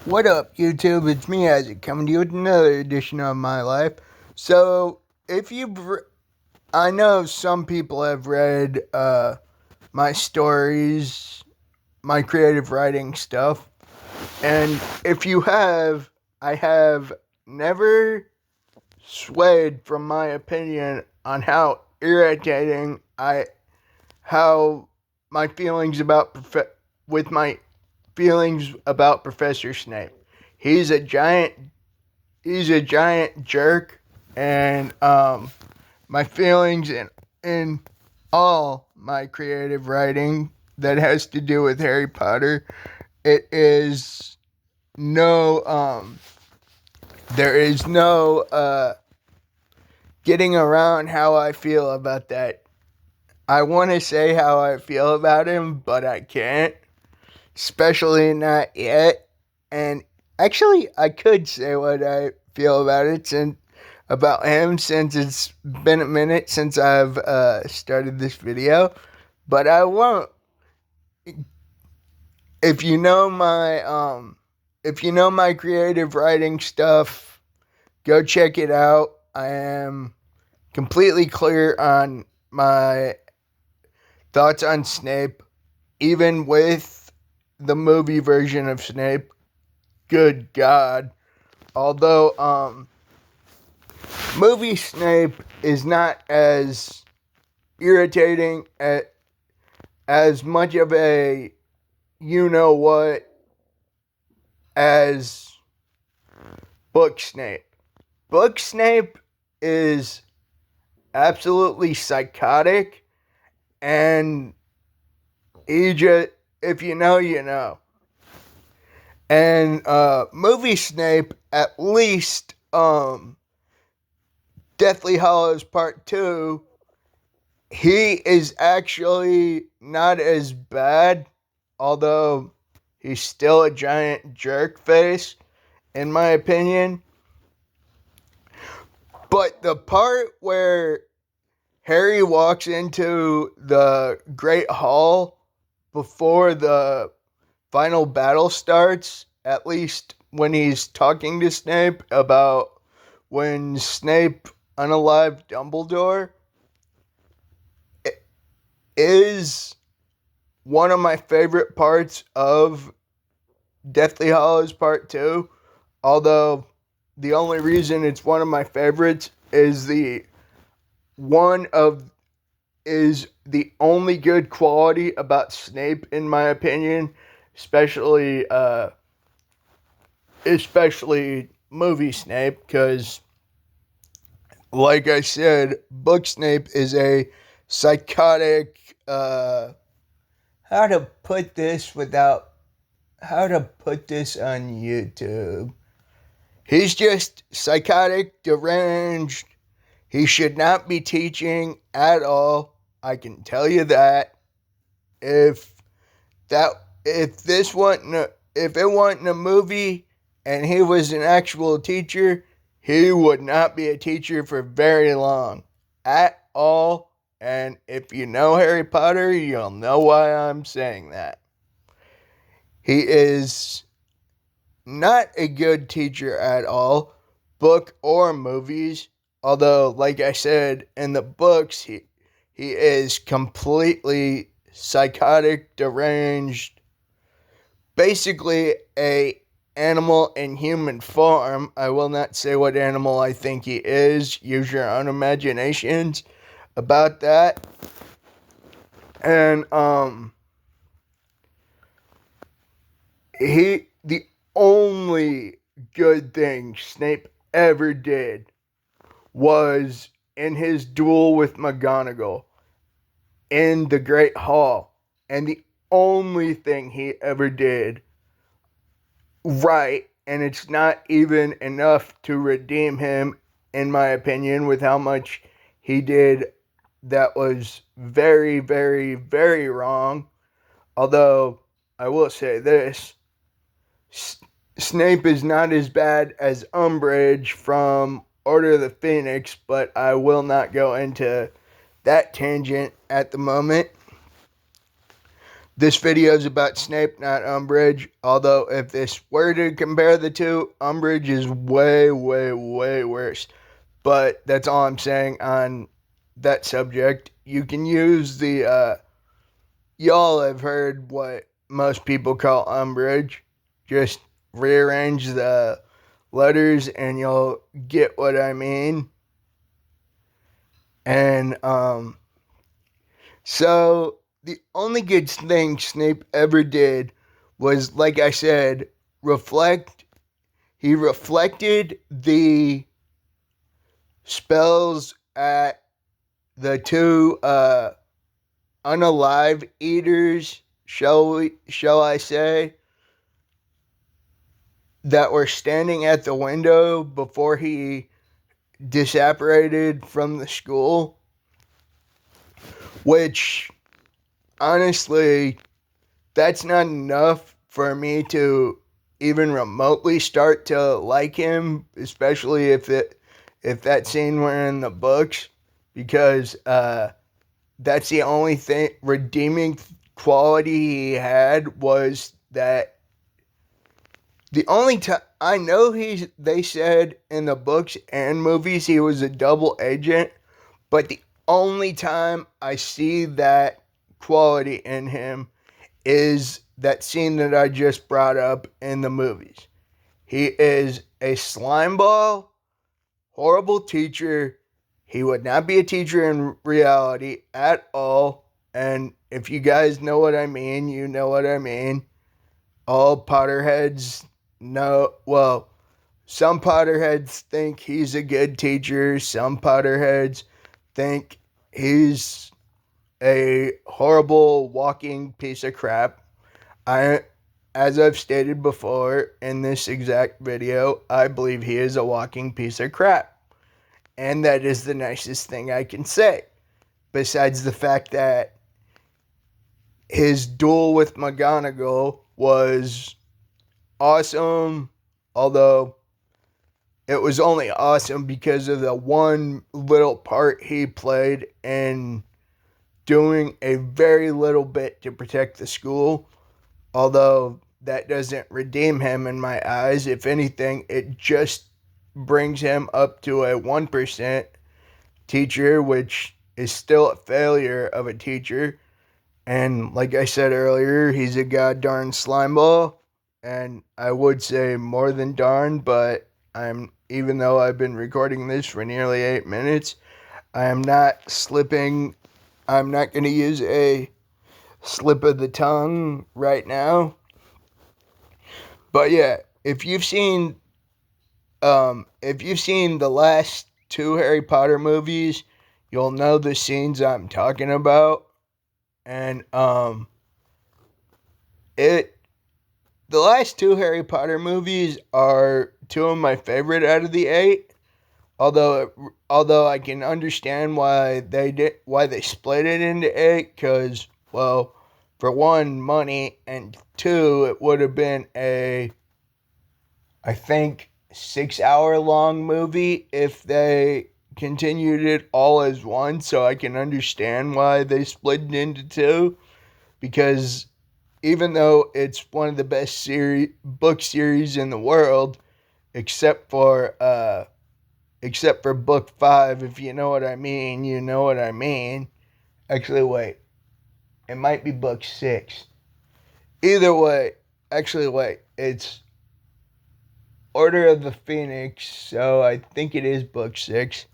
What up, YouTube? It's me, Isaac, coming to you with another edition of my life. So, if you've, I know some people have read my stories, my creative writing stuff, and if you have, I have never swayed from my opinion on how my feelings about with my feelings about Professor Snape. He's a giant he's a giant jerk, and my feelings in all my creative writing that has to do with Harry Potter, it is no there is no getting around how I feel about that. I want to say how I feel about him, but I can't, especially not yet. And actually, I could say what I feel about it about him, since it's been a minute since I've started this video. But I won't. If you know my creative writing stuff, go check it out. I am completely clear on my thoughts on Snape, even with the movie version of Snape. Good God. Although movie Snape is not as irritating as much of a you know what as book Snape. Book Snape is absolutely psychotic, and he just, if you know, you know. And movie Snape, at least Deathly Hallows Part 2, he is actually not as bad, although he's still a giant jerk face, in my opinion. But the part where Harry walks into the Great Hall before the final battle starts, at least when he's talking to Snape about when Snape unalived Dumbledore, is one of my favorite parts of Deathly Hallows Part 2. Although the only reason it's one of my favorites is one of the only good quality about Snape, in my opinion, especially movie Snape, because like I said, book Snape is a psychotic how to put this on YouTube. He's just psychotic, deranged. He should not be teaching at all. I can tell you that. If that if it wasn't a movie and he was an actual teacher, he would not be a teacher for very long at all. And if you know Harry Potter, you'll know why I'm saying that. He is not a good teacher at all, book or movies. Although, like I said, in the books, he is completely psychotic, deranged, basically a animal in human form. I will not say what animal I think he is. Use your own imaginations about that. And the only good thing Snape ever did was in his duel with McGonagall in the Great Hall. And the only thing he ever did right, and it's not even enough to redeem him, in my opinion, with how much he did that was very, very, very wrong. Although, I will say this, Snape is not as bad as Umbridge from Order of the Phoenix, but I will not go into that tangent at the moment. This video is about Snape, not Umbridge. Although, if this were to compare the two, Umbridge is way, way, way worse. But that's all I'm saying on that subject. You can use y'all have heard what most people call Umbridge. Just rearrange the letters and you'll get what I mean. And, so the only good thing Snape ever did was, like I said, reflect. He reflected the spells at the two unalive eaters, shall I say, that were standing at the window before he disapparated from the school. Which, honestly, that's not enough for me to even remotely start to like him, especially if that scene were in the books, because that's the only thing redeeming quality he had, was that the only time I know they said in the books and movies he was a double agent, but the only time I see that quality in him is that scene that I just brought up in the movies. He is a slimeball, horrible teacher. He would not be a teacher in reality at all. And if you guys know what I mean, you know what I mean. All Potterheads know, well, some Potterheads think he's a good teacher. Some Potterheads think he's a horrible walking piece of crap. As I've stated before in this exact video, I believe he is a walking piece of crap. And that is the nicest thing I can say. Besides the fact that his duel with McGonagall was awesome, although it was only awesome because of the one little part he played in doing a very little bit to protect the school. Although that doesn't redeem him in my eyes. If anything, it just brings him up to a 1% teacher, which is still a failure of a teacher. And like I said earlier, he's a god-darn slimeball. And I would say more than darn, but even though I've been recording this for nearly 8 minutes, I am not slipping. I'm not going to use a slip of the tongue right now. But yeah, if you've seen the last 2 Harry Potter movies, you'll know the scenes I'm talking about. And the last 2 Harry Potter movies are 2 of my favorite out of the 8. Although I can understand why they split it into 8, because, well, for one, money, and 2, it would have been I think, 6-hour long movie if they continued it all as one. So I can understand why they split it into 2, because even though it's one of the best book series in the world, except for book 5, if you know what I mean, you know what I mean. Actually, wait. It might be book 6. Either way, it's Order of the Phoenix, so I think it is book 6.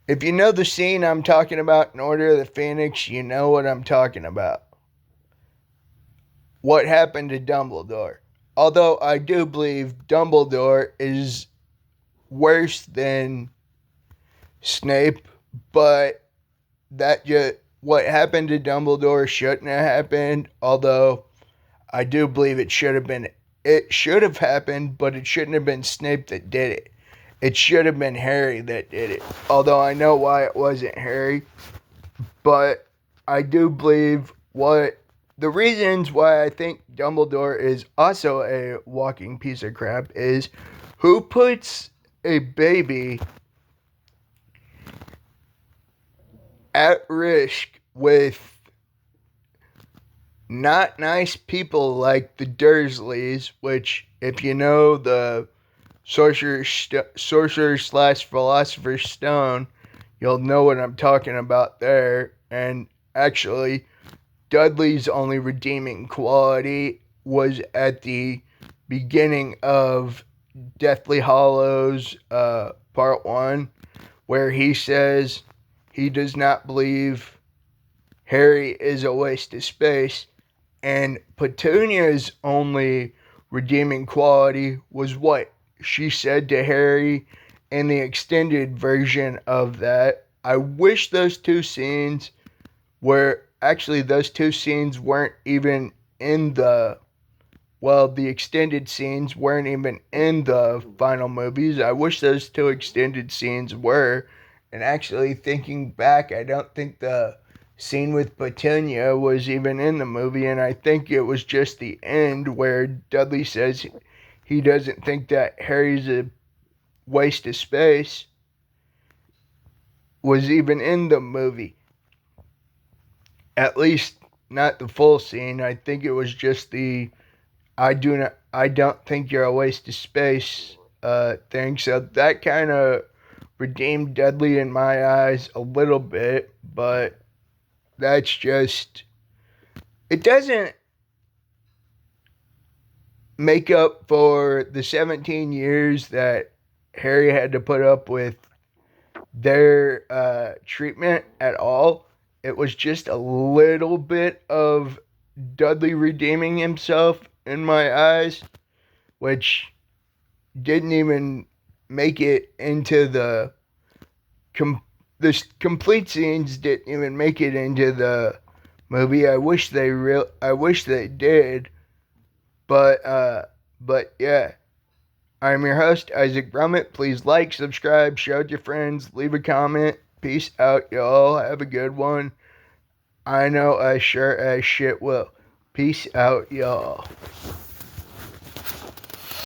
If you know the scene I'm talking about in Order of the Phoenix, you know what I'm talking about. What happened to Dumbledore? Although I do believe Dumbledore is worse than Snape, but what happened to Dumbledore shouldn't have happened. Although I do believe it should have happened, but it shouldn't have been Snape that did it. It should have been Harry that did it. Although I know why it wasn't Harry, but I do believe the reasons why I think Dumbledore is also a walking piece of crap is, who puts a baby at risk with not nice people like the Dursleys, which, if you know the sorcerer slash philosopher's stone, you'll know what I'm talking about there. And actually, Dudley's only redeeming quality was at the beginning of Deathly Hollows Part 1, where he says he does not believe Harry is a waste of space. And Petunia's only redeeming quality was what she said to Harry in the extended version of that. I wish those two scenes weren't even in the extended scenes weren't even in the final movies. I wish those two extended scenes were. And actually, thinking back, I don't think the scene with Petunia was even in the movie, and I think it was just the end where Dudley says he doesn't think that Harry's a waste of space was even in the movie. At least not the full scene. I think it was just the I don't think you're a waste of space thing. So that kind of redeemed Dudley in my eyes a little bit, but that's just, it doesn't make up for the 17 years that Harry had to put up with their treatment at all. It was just a little bit of Dudley redeeming himself in my eyes, which didn't even make it into the complete scenes didn't even make it into the movie. I wish they did, but yeah. I'm your host, Isaac Brummett. Please like, subscribe, share with your friends, leave a comment. Peace out, y'all. Have a good one. I know I sure as shit will. Peace out, y'all.